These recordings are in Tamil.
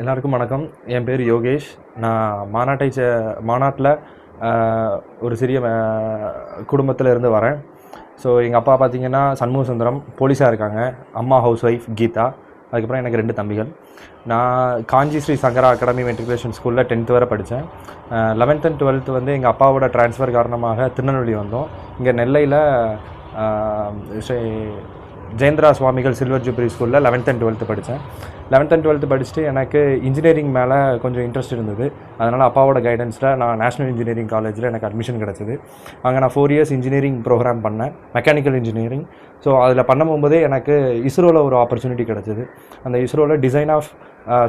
எல்லாருக்கும் வணக்கம். என் பேர் யோகேஷ். நான் மாநாட்டில் ஒரு சிறிய குடும்பத்தில் இருந்து வரேன். ஸோ எங்கள் அப்பா பார்த்தீங்கன்னா சண்முக சுந்தரம் போலீஸாக இருக்காங்க. அம்மா ஹவுஸ் ஒய்ஃப் கீதா. அதுக்கப்புறம் எனக்கு 2 தம்பிகள். நான் காஞ்சி ஸ்ரீ சங்கரா அகாடமி மெட்ரிகுலேஷன் ஸ்கூலில் 10th வரை படித்தேன். 11th and 12th வந்து எங்கள் அப்பாவோட ட்ரான்ஸ்ஃபர் காரணமாக திருநெல்வேலி வந்தோம். இங்கே நெல்லையில் ஸ்ரீ ஜெயந்திரா சுவாமிகள் சில்வர் ஜூப்ளி ஸ்கூலில் 11th and 12th படித்தேன். 11th and 12th படிச்சுட்டு எனக்கு இன்ஜினியரிங் மேலே கொஞ்சம் இன்ட்ரெஸ்ட் இருந்தது. அதனால் அப்பாவோட கைடன்ஸில் நான் நேஷ்னல் இன்ஜினியரிங் காலேஜில் எனக்கு அட்மிஷன் கிடச்சிது. அங்கே நான் 4 years இன்ஜினியரிங் ப்ரோக்ராம் பண்ணேன், மெக்கானிக்கல் இன்ஜினியரிங். ஸோ அதில் பண்ணும்போதே எனக்கு இஸ்ரோவில் ஒரு ஆப்பர்ச்சுனிட்டி கிடச்சிது. அந்த இஸ்ரோவில் design of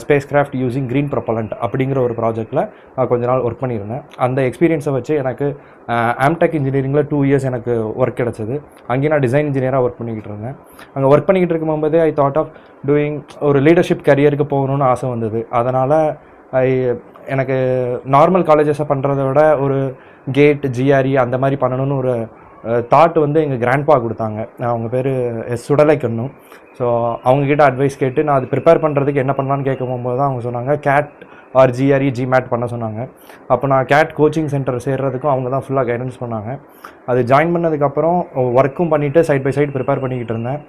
spacecraft using green propellant அப்படிங்கிற ஒரு ப்ராஜெக்டில் கொஞ்ச நாள் ஒர்க் பண்ணியிருந்தேன். அந்த எக்ஸ்பீரியன்ஸை வச்சு எனக்கு ஆம்டெக் இன்ஜினியரிங்கில் 2 years எனக்கு ஒர்க் கிடச்சிது. அங்கேயும் நான் டிசைன் இன்ஜினியராக ஒர்க் பண்ணிக்கிட்டு இருந்தேன். அங்கே ஒர்க் பண்ணிக்கிட்டு இருக்கும்போதே ஐ தாட் ஆஃப் டூயிங் ஒரு லீடர்ஷிப் கரியருக்கு போகணுன்னு ஆசை வந்தது. அதனால் எனக்கு நார்மல் காலேஜஸை பண்ணுறத விட ஒரு கேட் ஜிஆர்இ அந்த மாதிரி பண்ணணும்னு ஒரு தாட் வந்து எங்கள் கிராண்ட்பா கொடுத்தாங்க. அவங்க பேர் சுடலைக்கண்ணு. ஸோ அவங்கக்கிட்ட அட்வைஸ் கேட்டு நான் அது ப்ரிப்பேர் பண்ணுறதுக்கு என்ன பண்ணலான்னு கேட்க போகும்போது தான் அவங்க சொன்னாங்க கேட் ஆர் ஜிஆர்இ ஜிமேட் பண்ண சொன்னாங்க. அப்போ நான் கேட் கோச்சிங் சென்டர் சேர்றதுக்கும் அவங்க தான் ஃபுல்லாக கைடன்ஸ் பண்ணாங்க. அது ஜாயின் பண்ணதுக்கப்புறம் ஒர்க்கும் பண்ணிவிட்டு சைட் பை சைட் ப்ரிப்பேர் பண்ணிக்கிட்டு இருந்தேன்.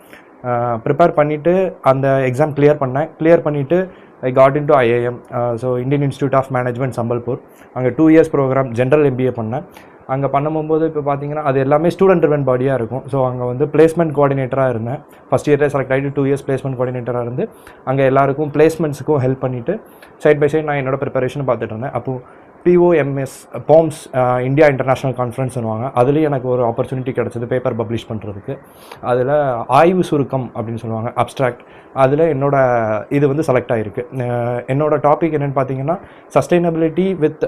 ப்ரிப்பேர் பண்ணிவிட்டு அந்த எக்ஸாம் கிளியர் பண்ணிவிட்டு I got in to IIM. So Indian institute of management Sambalpur. அங்கே 2 years ப்ரோக்ராம் ஜென்ரல் எம்பிஏ பண்ணேன். அங்கே பண்ணும்போது இப்போ பார்த்தீங்கன்னா அது எல்லாமே ஸ்டூடெண்ட் ட்ரிவன் பாடியாக இருக்கும். ஸோ அங்கே வந்து பிளேஸ்மெண்ட் கோஆர்டினேட்டராக இருந்தேன். ஃபஸ்ட் இயரில் செலக்ட் ஆகிட்டு 2 years பிளேஸ்மெண்ட் கோஆர்டினேட்டராக இருந்து அங்கே எல்லாருக்கும் பிளேஸ்மெண்ட்ஸுக்கும் ஹெல்ப் பண்ணிவிட்டு சைட் பை சைட் நான் என்னோடய ப்ரிப்பரேஷன் பார்த்துட்டு இருந்தேன். அப்போது POMS இந்தியா இன்டர்நேஷ்னல் கான்ஃபரன்ஸ் சொல்லுவாங்க. அதுலேயும் எனக்கு ஒரு ஆப்பர்ச்சுனிட்டி கிடச்சிது பேப்பர் பப்ளிஷ் பண்ணுறதுக்கு. அதில் ஆய்வு சுருக்கம் அப்படின்னு சொல்லுவாங்க, அப்ஸ்ட்ராக்ட். அதில் இது வந்து செலக்ட் ஆகிருக்கு. என்னோடய டாபிக் என்னென்னு பார்த்தீங்கன்னா sustainability with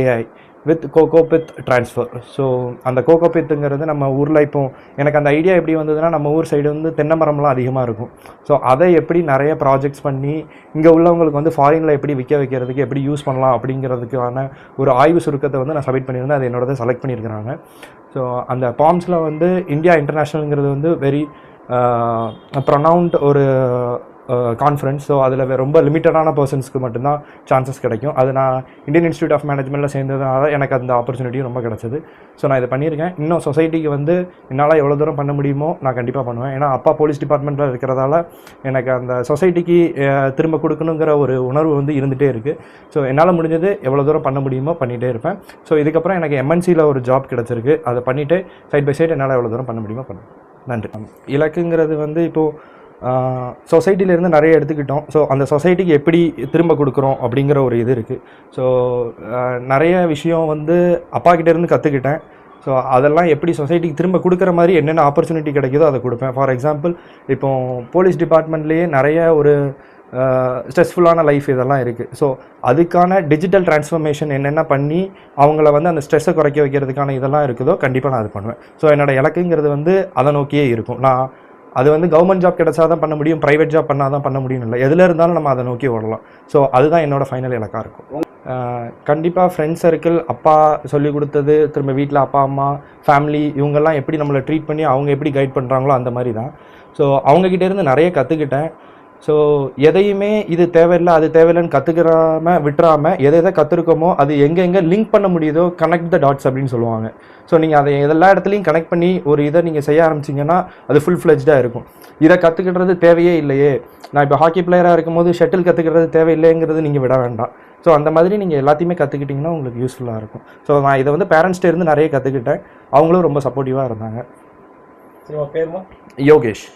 AI with coco pith transfer. So அந்த கோகோபித்துங்கிறது நம்ம ஊரில் இப்போ எனக்கு அந்த ஐடியா எப்படி வந்ததுன்னா, நம்ம ஊர் சைடு வந்து தென்னை மரம்லாம் அதிகமாக இருக்கும். ஸோ அதை எப்படி நிறைய ப்ராஜெக்ட்ஸ் பண்ணி இங்கே உள்ளவங்களுக்கு வந்து ஃபாரினில் எப்படி விற்க வைக்கிறதுக்கு எப்படி யூஸ் பண்ணலாம் அப்படிங்கிறதுக்கான ஒரு ஆய்வு சுருக்கத்தை வந்து நான் சப்மிட் பண்ணியிருந்தேன். அது என்னோட செலக்ட் பண்ணியிருக்கிறாங்க. ஸோ அந்த பாம்ஸில் வந்து இந்தியா இன்டர்நேஷ்னலுங்கிறது வந்து வெரி ப்ரொனவுண்ட் ஒரு கான்ஃபரன்ஸ். ஸோ அதில் ரொம்ப லிமிட்டடான பர்சன்ஸ்க்கு மட்டும்தான் சான்சஸ் கிடைக்கும். அது நான் இந்தியன் இன்ஸ்டியூட் ஆஃப் மேனேஜ்மெண்ட்டில் சேர்ந்ததுனால எனக்கு அந்த ஆப்பர்ச்சுனிட்டியும் ரொம்ப கிடச்சிது. ஸோ நான் இதை பண்ணியிருக்கேன். இன்னும் சொசைட்டிக்கு வந்து என்னால் எவ்வளோ தூரம் பண்ண முடியுமோ நான் கண்டிப்பாக பண்ணுவேன். ஏன்னா அப்பா போலீஸ் டிபார்ட்மெண்ட்டில் இருக்கிறதால எனக்கு அந்த சொசைட்டிக்கு திரும்ப கொடுக்கணுங்கிற ஒரு உணர்வு வந்து இருந்துகிட்டே இருக்குது. ஸோ என்னால் முடிஞ்சது எவ்வளோ தூரம் பண்ண முடியுமோ பண்ணிகிட்டே இருப்பேன். ஸோ இதுக்கப்புறம் எனக்கு MNCயில் ஒரு ஜாப் கிடச்சிருக்கு. அதை பண்ணிவிட்டு சைட் பை சைட் என்னால் எவ்வளோ தூரம் பண்ண முடியுமோ பண்ணுவேன். நன்றி. இலக்குங்கிறது வந்து இப்போது சொசைட்டிலேருந்து நிறைய எடுத்துக்கிட்டோம். ஸோ அந்த சொசைட்டிக்கு எப்படி திரும்ப கொடுக்குறோம் அப்படிங்கிற ஒரு இது இருக்குது. ஸோ நிறைய விஷயம் வந்து அப்பாக்கிட்டேருந்து கற்றுக்கிட்டேன். ஸோ அதெல்லாம் எப்படி சொசைட்டிக்கு திரும்ப கொடுக்குற மாதிரி என்னென்ன ஆப்பர்ச்சுனிட்டி கிடைக்குதோ அதை கொடுப்பேன். ஃபார் எக்ஸாம்பிள் இப்போ போலீஸ் டிபார்ட்மெண்ட்லேயே நிறைய ஒரு ஸ்ட்ரெஸ்ஃபுல்லான லைஃப் இதெல்லாம் இருக்குது. ஸோ அதுக்கான டிஜிட்டல் ட்ரான்ஸ்ஃபர்மேஷன் என்னென்ன பண்ணி அவங்கள வந்து அந்த ஸ்ட்ரெஸ்ஸை குறைக்க வைக்கிறதுக்கான இதெல்லாம் இருக்குதோ கண்டிப்பாக நான் அது பண்ணுவேன். ஸோ என்னோடய இலக்குங்கிறது வந்து அதை நோக்கியே இருக்கும். நான் அது வந்து கவர்மெண்ட் ஜாப் கிடச்சா தான் பண்ண முடியும், ப்ரைவேட் ஜாப் பண்ணால் தான் பண்ண முடியும் இல்லை, எதில் இருந்தாலும் நம்ம அதை நோக்கி ஓடலாம். ஸோ அதுதான் என்னோடய ஃபைனல் இலக்காக இருக்கும். கண்டிப்பாக ஃப்ரெண்ட்ஸ் சர்க்கிள், அப்பா சொல்லிக் கொடுத்தது, திரும்ப வீட்டில் அப்பா அம்மா ஃபேமிலி இவங்கெல்லாம் எப்படி நம்மளை ட்ரீட் பண்ணி அவங்க எப்படி கைட் பண்ணுறாங்களோ அந்த மாதிரி தான். ஸோ அவங்கக்கிட்டேருந்து நிறைய கற்றுக்கிட்டேன். ஸோ எதையுமே இது தேவையில்லை அது தேவையில்லைன்னு கற்றுக்கிறாமல் விட்டுறாமல் எதை கற்றுருக்கோமோ அது எங்கெங்கே லிங்க் பண்ண முடியுதோ கனெக்ட் த டாட்ஸ் அப்படின்னு சொல்லுவாங்க. ஸோ நீங்கள் அதை எல்லா இடத்துலையும் கனெக்ட் பண்ணி ஒரு இதை நீங்கள் செய்ய ஆரம்பிச்சிங்கன்னா அது ஃபுல் ஃப்ளெஜ்டாக இருக்கும். இதை கற்றுக்கிட்டுறது தேவையே இல்லையே, நான் இப்போ ஹாக்கி பிளேயராக இருக்கும்போது ஷட்டில் கற்றுக்கிறது தேவையில்லைங்கிறது நீங்கள் விட வேண்டாம். ஸோ அந்த மாதிரி நீங்கள் எல்லாத்தையுமே கற்றுக்கிட்டிங்கன்னா உங்களுக்கு யூஸ்ஃபுல்லாக இருக்கும். ஸோ நான் இதை வந்து பேரண்ட்ஸ்டே இருந்து நிறைய கற்றுக்கிட்டேன். அவங்களும் ரொம்ப சப்போர்ட்டிவாக இருந்தாங்க. சரி, பேருமா? யோகேஷ்.